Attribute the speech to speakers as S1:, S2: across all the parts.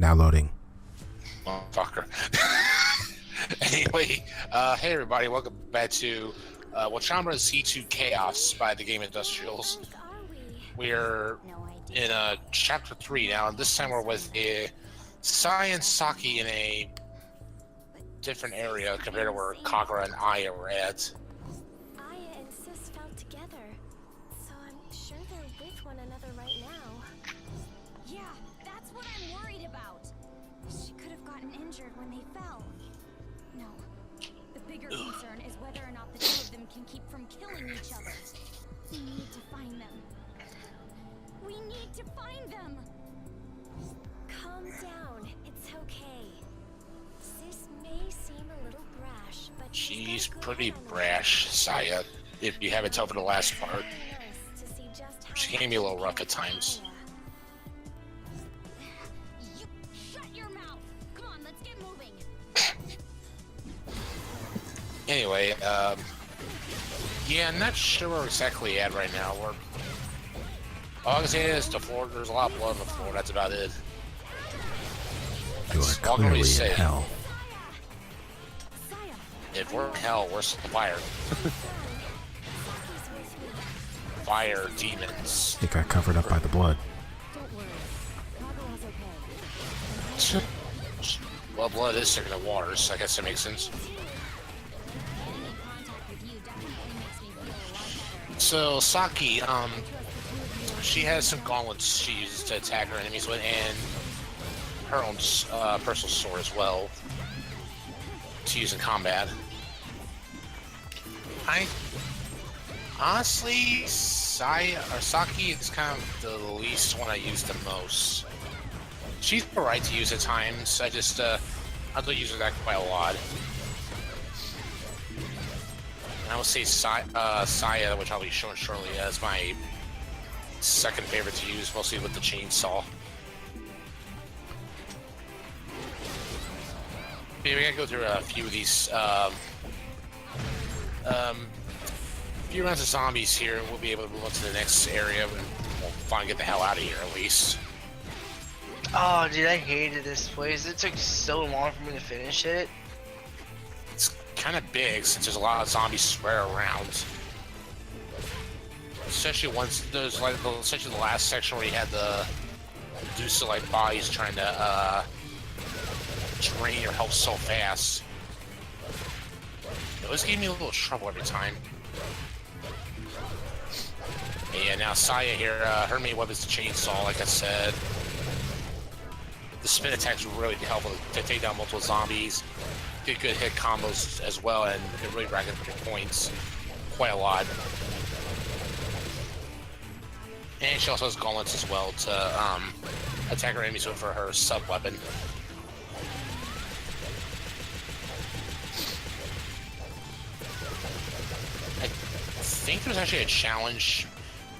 S1: Now loading.
S2: Fucker. Anyway, hey everybody, welcome back to Onechanbara C2 Chaos by the Gamindustrials. We're in chapter 3 now, and this time we're with Saaya and Saki in a different area compared to where Kakura and Aya were at.
S3: Aya and Sis fell together, so I'm sure they're with one another right now.
S4: Yeah, that's what I'm worried about. She could have gotten injured when they fell. No, the bigger concern is whether or not the two of them can keep from killing each other. We need to find them. We need to find them!
S3: Calm down, it's okay. Sis may seem a little brash, but
S2: She's pretty brash, Saaya, if you haven't told for the last part. She can be a little rough at times.
S4: You shut your mouth! Come on, let's get moving!
S2: Anyway, yeah, I'm not sure where we're exactly at right now. All I can say is the floor, there's a lot of blood on the floor, that's about it.
S1: You are clearly in hell.
S2: If we're in hell, where's the fire? Fire demons.
S1: It got covered up by the blood.
S2: Well, blood is thicker than water, so I guess that makes sense. So, Saki, she has some gauntlets she uses to attack her enemies with, and her own personal sword as well to use in combat. Honestly, Saki is kind of the least one I use the most. She's alright to use at times. I don't use her that quite a lot. And I would say Saaya, which I'll be showing shortly, as my second favorite to use, mostly with the chainsaw. Yeah, we gotta go through a few of these, few rounds of zombies here. We'll be able to move on to the next area and we'll finally get the hell out of here, at least.
S5: Oh, dude, I hated this place. It took so long for me to finish it.
S2: It's kind of big since there's a lot of zombies spread around. Especially once there's like, especially the last section where you had the Medusa-like bodies trying to drain your health so fast. It always gave me a little trouble every time. Yeah, now Saaya here, her main weapon is the chainsaw, like I said. The spin attack's really helpful to take down multiple zombies. Get good hit combos as well, and it really racks up your points quite a lot. And she also has gauntlets as well to attack her enemies with for her sub-weapon. I think there's actually a challenge.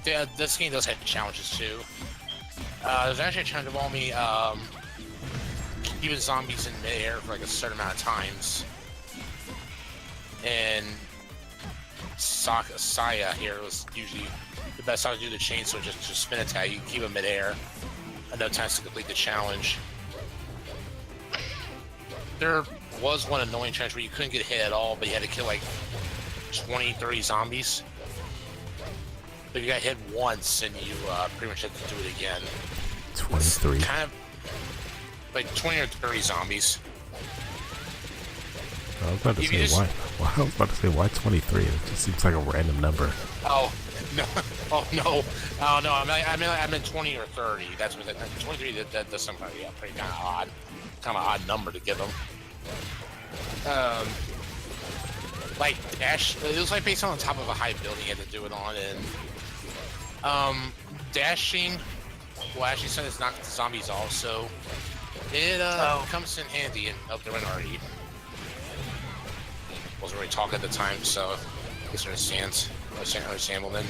S2: This game does have challenges too. There's actually a challenge involving me keeping zombies in midair for like a certain amount of times. And Saaya here was usually the best time to do the chainsaw, just spin attack. You can keep them midair enough times to complete the challenge. There was one annoying challenge where you couldn't get hit at all, but you had to kill like 20, 30 zombies. But you got hit once, and you pretty much had to do it again.
S1: 23.
S2: It's kind of like 20 or 30 zombies.
S1: I was about to say why. Well, I was about to say why 23. It just seems like a random number.
S2: Oh no! Oh no! Oh no! I meant 20 or 30. That's what 23. That does something. Yeah, pretty kind of odd number to give them. Like dash, it was like based on the top of a high building you had to do it on, and dashing will actually send us knock the zombies off, so it comes in handy. And oh, they went already. Wasn't really talking at the time, so I guess understandable then.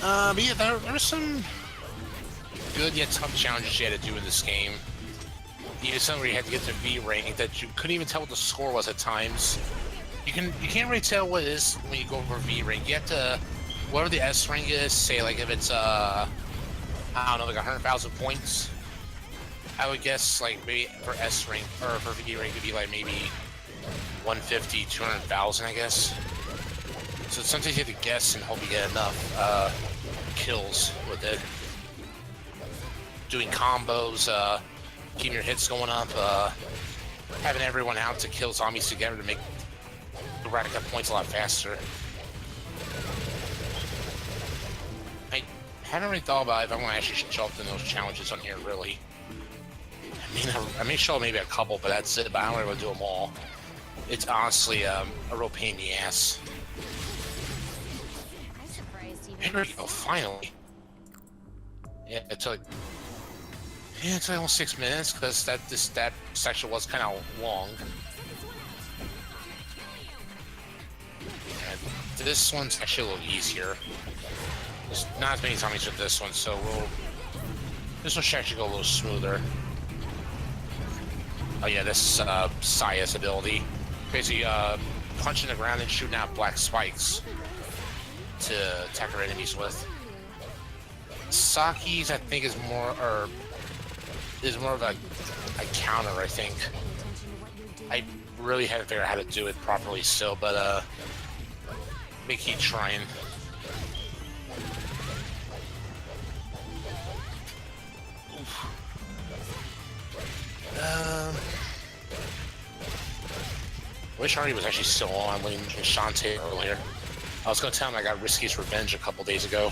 S2: But yeah, there were some good yet tough challenges you had to do in this game. Even some where you had to get to V rank that you couldn't even tell what the score was at times. You can't really tell what it is when you go over V rank. You have to, whatever the S rank is, say like if it's I don't know, like 100,000 points. I would guess like maybe for S rank or for V rank it'd be like maybe 150, 200,000, I guess. So sometimes you have to guess and hope you get enough kills with it. Doing combos, keeping your hits going up, having everyone out to kill zombies together to make the rack up points a lot faster. I haven't really thought about if I'm going to actually show up in those challenges on here, really. I may show maybe a couple, but that's it. But I don't really want to do them all. It's honestly a real pain in the ass.
S4: I'm surprised even
S2: Here we go, finally. Yeah, it took almost 6 minutes because that section was kind of long. And this one's actually a little easier. There's not as many zombies with this one, so this one should actually go a little smoother. Oh yeah, this Saaya's ability. Basically, punching the ground and shooting out black spikes to attack our enemies with. Saki's, I think, is more of a counter, I think. I really haven't figured out how to do it properly still, but may keep trying. Wish Arnie was actually still on when Shantae earlier. I was gonna tell him I got Risky's Revenge a couple days ago.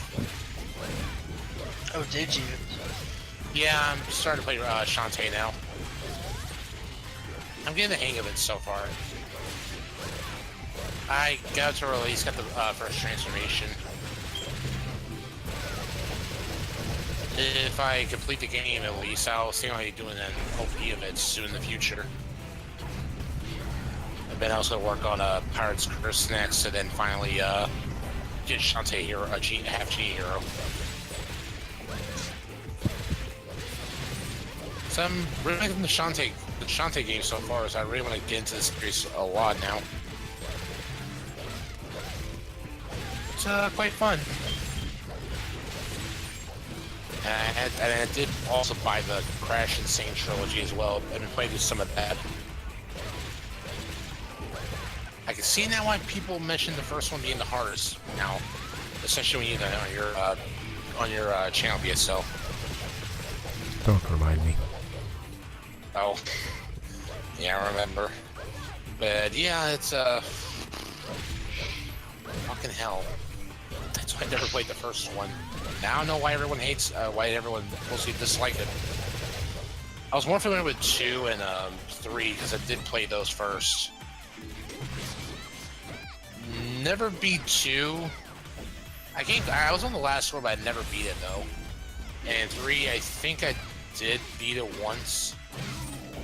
S5: Oh, did you?
S2: Yeah, I'm starting to play Shantae now. I'm getting the hang of it so far. I got to release, got the first transformation. If I complete the game at least, I'll see how you're doing an OP of it soon in the future. And then I was gonna work on Pirate's Curse next, and then finally get Shantae hero, half G hero. So I'm really liking the Shantae game so far, so I really want to get into this series a lot now. It's quite fun. And I did also buy the Crash Insane trilogy as well. I've been playing through some of that. I can see now why people mention the first one being the hardest now, especially when you're on your channel BSL.
S1: Don't remind me.
S2: Oh, yeah, I remember. But yeah, it's fucking hell. That's why I never played the first one. Now I know why everyone hates, why everyone mostly disliked it. I was more familiar with 2 and 3 because I did play those first. Never beat 2. I was on the last one, but I never beat it though. And 3, I think I did beat it once,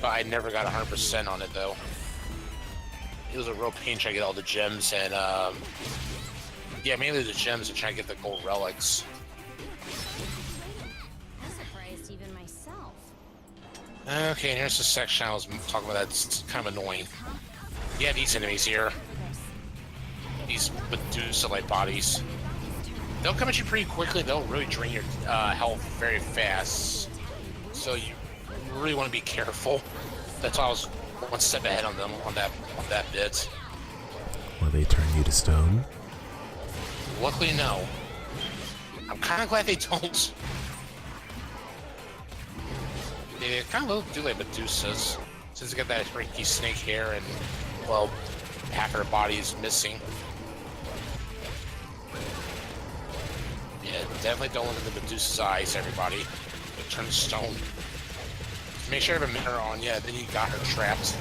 S2: but I never got 100% on it though. It was a real pain trying to get all the gems and yeah, mainly the gems and trying to get the gold relics.
S4: I'm surprised even myself.
S2: Okay, and here's the section I was talking about that's kind of annoying. Yeah, these enemies here. These Medusa-like bodies. They'll come at you pretty quickly. They'll really drain your health very fast. So you really want to be careful. That's why I was one step ahead on them on that bit.
S1: Will they turn you to stone?
S2: Luckily, no. I'm kind of glad they don't. They kind of do like Medusas, since they got that freaky snake hair and, well, half of their body is missing. Yeah, definitely don't look at the Medusa's eyes, everybody. It turns stone. Make sure you have a mirror on, yeah, then you got her trapped.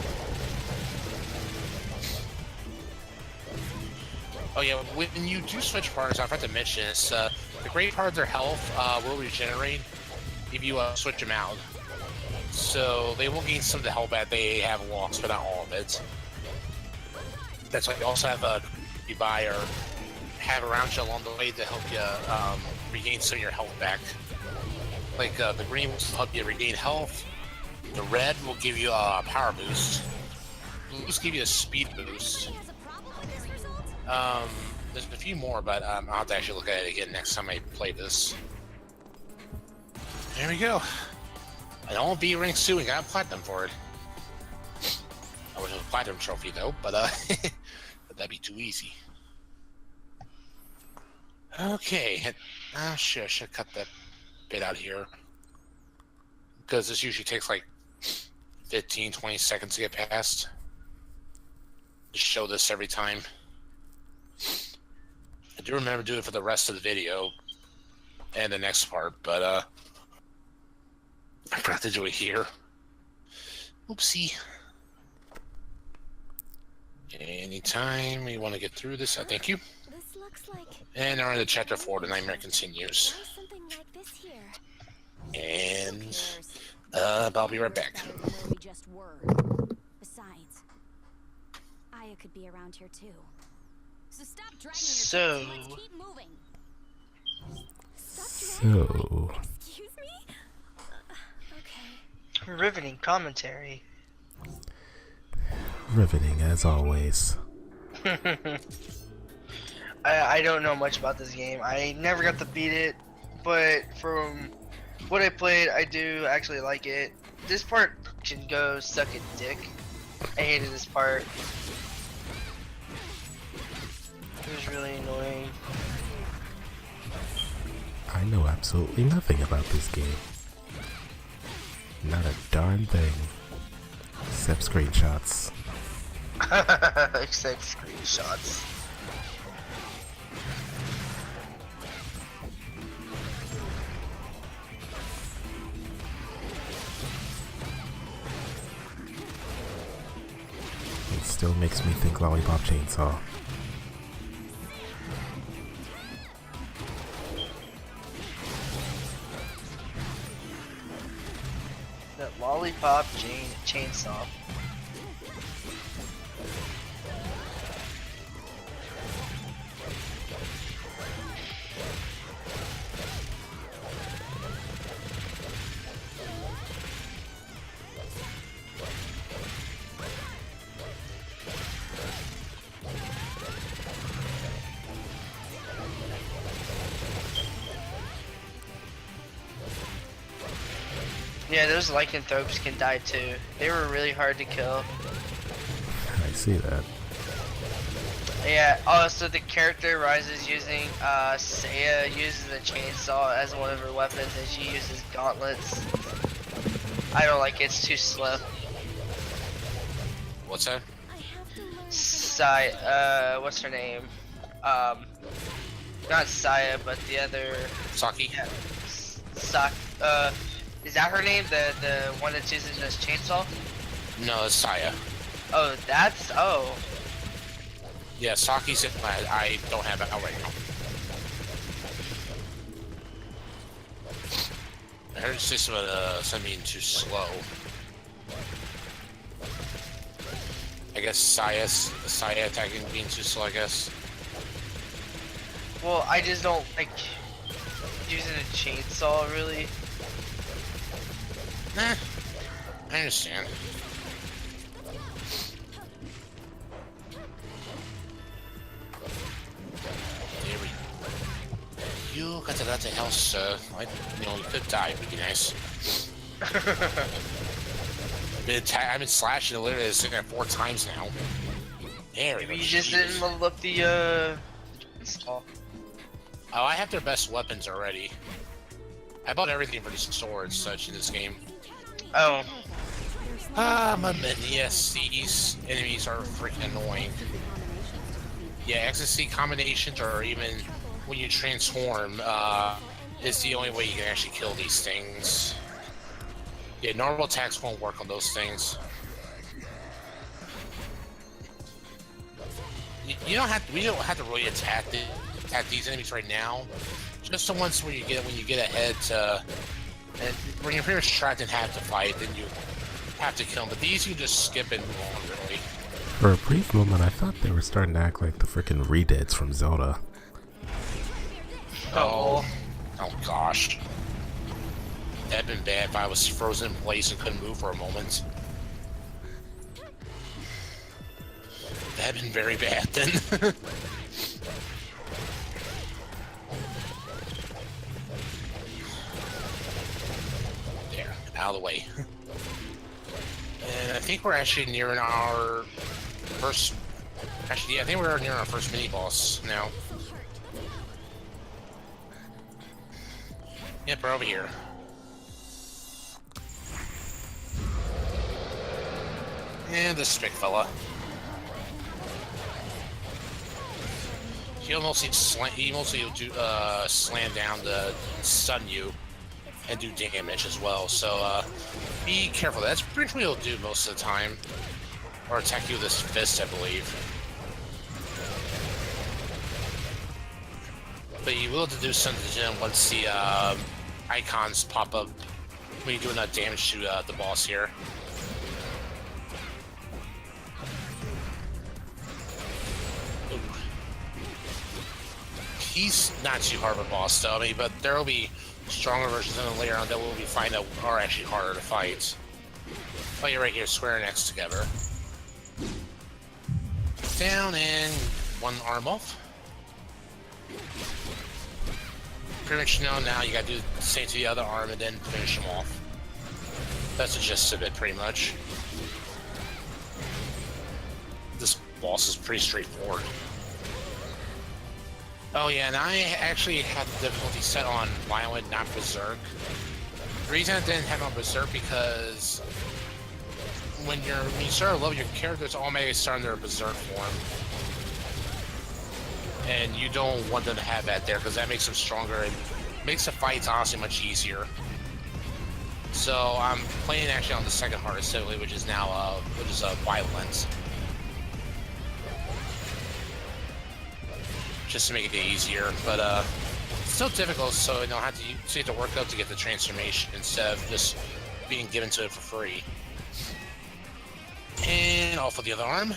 S2: Oh yeah, when you do switch parts, I forgot to mention this, the great part of their health will regenerate if you switch them out. So they will gain some of the health that they have lost, but not all of it. That's why you also have you buy or have around you along the way to help you regain some of your health back. Like the green will help you regain health. The red will give you a power boost. Blues give you a speed boost. There's a few more, but I'll have to actually look at it again next time I play this. There we go. I don't want to be ranked soon. Got a platinum for it. I wish it was a platinum trophy though, but but that'd be too easy. Okay. Shit, I should cut that bit out here. Because this usually takes like 15, 20 seconds to get past. Just show this every time. I do remember doing it for the rest of the video and the next part, but I forgot to do it here. Oopsie. Anytime you want to get through this, I thank you.
S3: This looks like
S2: And we're in the chapter 4, the nightmare continues.
S3: there's something like this here.
S2: And I'll be right back.
S4: Better than where we just were. Besides, Aya could be around here too. So stop dragging
S5: So-
S4: your feet. Let's keep moving.
S1: So,
S3: Excuse me? Okay.
S5: Riveting commentary.
S1: riveting as always.
S5: I don't know much about this game. I never got to beat it, but from what I played, I do actually like it. This part can go suck a dick. I hated this part. It was really annoying.
S1: I know absolutely nothing about this game. Not a darn thing. Except screenshots.
S5: Except screenshots.
S1: It still makes me think Lollipop Chainsaw.
S5: That lollipop chainsaw. Yeah, those lycanthropes can die too. They were really hard to kill.
S1: I see that.
S5: Yeah, also the character rises using, Saya uses a chainsaw as one of her weapons and she uses gauntlets. I don't like it, it's too slow.
S2: What's that?
S3: I have to learn.
S5: Saya, what's her name? Not Saya, but the other,
S2: Saki?
S5: yeah, is that her name? The one that's using this chainsaw?
S2: No, it's Saya.
S5: Oh, oh.
S2: Yeah, Saki's it. I don't have it out right now. I heard it's just about something too slow. I guess Saya attacking being too slow, I guess.
S5: Well, I just don't like using a chainsaw, really.
S2: Nah, I understand. There we go. You got to out the house, sir. You could die, would be nice. I've been slashing it literally sitting there 4 times now. There we go.
S5: Maybe you just
S2: Jesus.
S5: didn't level up the chainsaw.
S2: Oh, I have their best weapons already. I bought everything for the swords such in this game.
S5: Oh,
S2: My man, yes, these enemies are freaking annoying. Yeah, ecstasy combinations or even when you transform, is the only way you can actually kill these things. Yeah, normal attacks won't work on those things. We don't have to really attack these enemies right now. Just the ones where you get ahead to, and when you're pretty much trapped and have to fight, then you have to kill them. But these you just skip and move on, really.
S1: For a brief moment, I thought they were starting to act like the frickin' Redeads from Zelda.
S2: Oh gosh. That'd been bad if I was frozen in place and couldn't move for a moment. That'd been very bad then. out of the way. And I think we're actually nearing our first... Actually, yeah, I think we're near our first mini-boss now. Yep, we're over here. And this big fella. He'll mostly do slam down to stun you and do damage as well. So be careful. That's pretty much what he'll do most of the time, or attack you with his fist, I believe. But you will have to do something to him once the icons pop up when you're doing that damage to the boss here. He's not too hard of a boss, though. I mean, but there will be stronger versions of him later on that we'll be find out are actually harder to fight. Oh, you're right here, square next together. Down and one arm off. Pretty much now you gotta do the same to the other arm and then finish him off. That's the gist of it, pretty much. This boss is pretty straightforward. Oh yeah, and I actually had the difficulty set on Violent, not Berserk. The reason I didn't have it on Berserk because when you start to level, your characters automatically start in their Berserk form. And you don't want them to have that there because that makes them stronger and makes the fights honestly much easier. So I'm playing actually on the second hardest difficulty, which is now Violent. Just to make it easier, but it's still difficult, so you have to work up to get the transformation instead of just being given to it for free. And off with the other arm.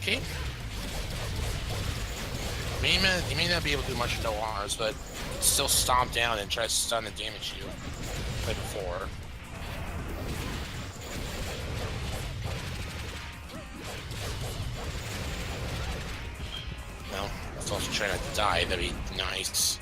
S2: Okay. You may not be able to do much with no arms, but still stomp down and try to stun and damage you like before. No, let's also try not to die. That'd be nice.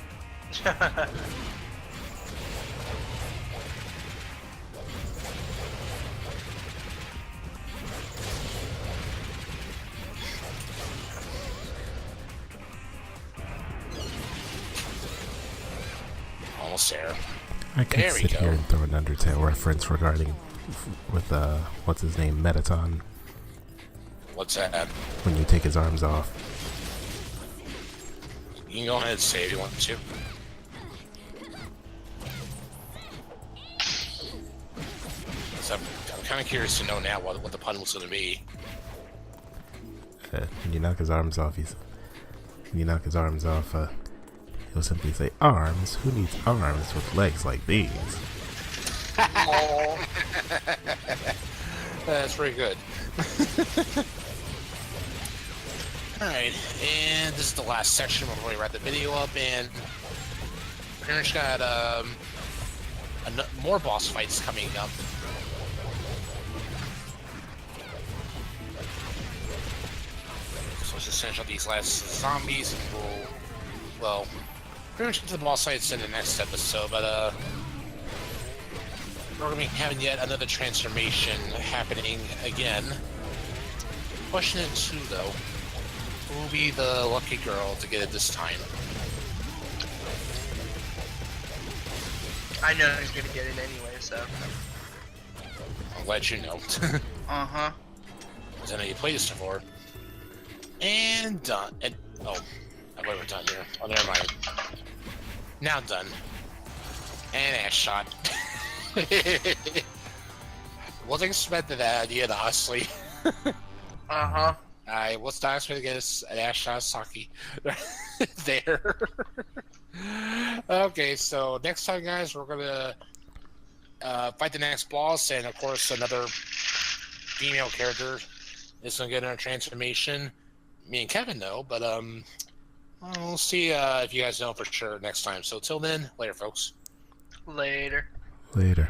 S2: Almost there.
S1: I could
S2: There we
S1: sit
S2: go.
S1: here and throw an Undertale reference regarding with what's his name, Metaton,
S2: What's that?
S1: when you take his arms off.
S2: You can go ahead and say if you want to. So I'm kind of curious to know now what the pun was going to be.
S1: When you knock his arms off, he'll simply say, "Arms? Who needs arms with legs like these?"
S5: Oh,
S2: That's pretty good. Alright, and this is the last section before we wrap the video up, and pretty much got more boss fights coming up. So let's just finish up these last zombies, and well, pretty much get to the boss fights in the next episode, but we're going to be having yet another transformation happening again. Question it too, though. Who will be the lucky girl to get it this time?
S5: I know he's gonna get it anyway, so.
S2: I'll let you know.
S5: Uh-huh.
S2: Because I know you played this before. And done. And, oh, I thought we were done here. Oh, never mind. Now done. And ass shot. Wasn't expecting that idea, honestly.
S5: Uh-huh.
S2: Alright, what's the next way to get us an ass shot, Saki? There. Okay, so next time, guys, we're gonna fight the next boss, and of course, another female character is gonna get her transformation. Me and Kevin know, but we'll see if you guys know for sure next time. So till then, later, folks.
S5: Later.
S1: Later.